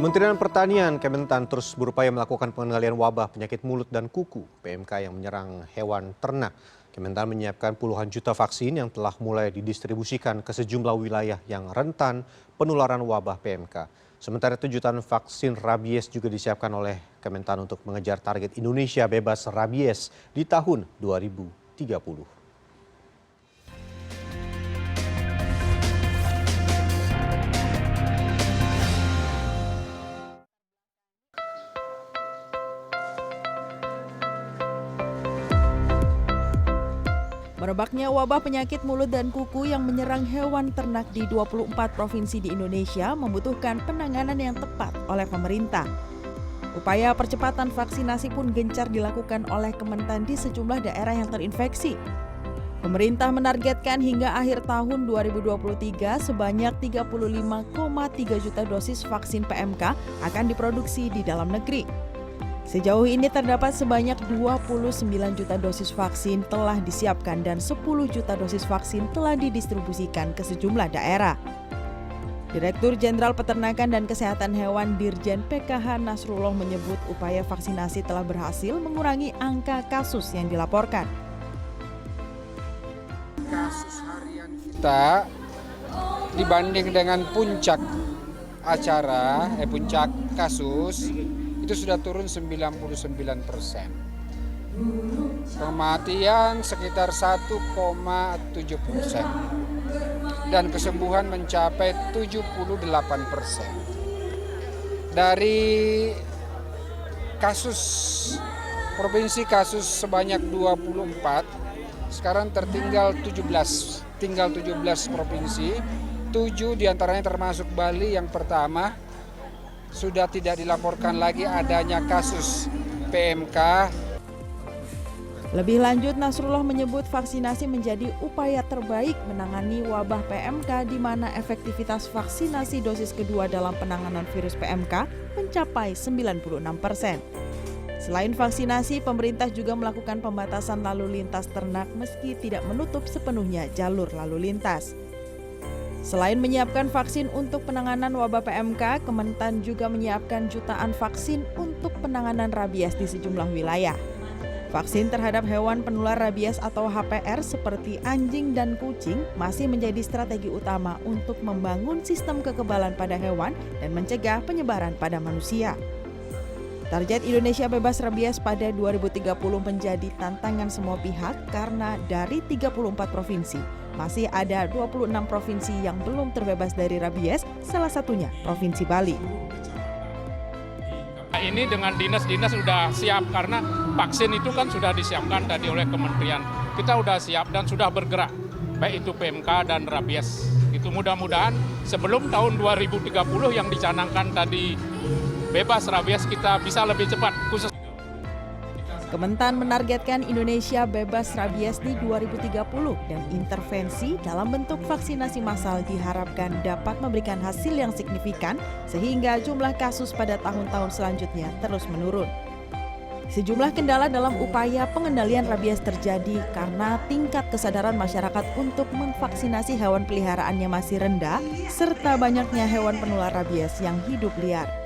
Kementerian Pertanian Kementan terus berupaya melakukan pengendalian wabah penyakit mulut dan kuku (PMK) yang menyerang hewan ternak. Kementan menyiapkan puluhan juta vaksin yang telah mulai didistribusikan ke sejumlah wilayah yang rentan penularan wabah PMK. Sementara itu jutaan vaksin rabies juga disiapkan oleh Kementan untuk mengejar target Indonesia bebas rabies di tahun 2030. Merebaknya wabah penyakit mulut dan kuku yang menyerang hewan ternak di 24 provinsi di Indonesia membutuhkan penanganan yang tepat oleh pemerintah. Upaya percepatan vaksinasi pun gencar dilakukan oleh Kementan di sejumlah daerah yang terinfeksi. Pemerintah menargetkan hingga akhir tahun 2023 sebanyak 35,3 juta dosis vaksin PMK akan diproduksi di dalam negeri. Sejauh ini terdapat sebanyak 29 juta dosis vaksin telah disiapkan dan 10 juta dosis vaksin telah didistribusikan ke sejumlah daerah. Direktur Jenderal Peternakan dan Kesehatan Hewan Dirjen PKH Nasrullah menyebut upaya vaksinasi telah berhasil mengurangi angka kasus yang dilaporkan. Kasus harian kita dibanding dengan puncak puncak kasus itu sudah turun 99%. Kematian sekitar 1,7% dan kesembuhan mencapai 78%. Dari provinsi kasus sebanyak 24, sekarang tinggal 17 provinsi, 7 diantaranya termasuk Bali yang pertama sudah tidak dilaporkan lagi adanya kasus PMK. Lebih lanjut, Nasrullah menyebut vaksinasi menjadi upaya terbaik menangani wabah PMK di mana efektivitas vaksinasi dosis kedua dalam penanganan virus PMK mencapai 96%. Selain vaksinasi, pemerintah juga melakukan pembatasan lalu lintas ternak meski tidak menutup sepenuhnya jalur lalu lintas. Selain menyiapkan vaksin untuk penanganan wabah PMK, Kementan juga menyiapkan jutaan vaksin untuk penanganan rabies di sejumlah wilayah. Vaksin terhadap hewan penular rabies atau HPR seperti anjing dan kucing masih menjadi strategi utama untuk membangun sistem kekebalan pada hewan dan mencegah penyebaran pada manusia. Target Indonesia bebas rabies pada 2030 menjadi tantangan semua pihak karena dari 34 provinsi, masih ada 26 provinsi yang belum terbebas dari rabies, salah satunya Provinsi Bali. Ini dengan dinas-dinas sudah siap karena vaksin itu kan sudah disiapkan tadi oleh kementerian. Kita sudah siap dan sudah bergerak, baik itu PMK dan rabies. Itu mudah-mudahan sebelum tahun 2030 yang dicanangkan tadi bebas rabies kita bisa lebih cepat. Kementan menargetkan Indonesia bebas rabies di 2030 dan intervensi dalam bentuk vaksinasi massal diharapkan dapat memberikan hasil yang signifikan sehingga jumlah kasus pada tahun-tahun selanjutnya terus menurun. Sejumlah kendala dalam upaya pengendalian rabies terjadi karena tingkat kesadaran masyarakat untuk memvaksinasi hewan peliharaannya masih rendah serta banyaknya hewan penular rabies yang hidup liar.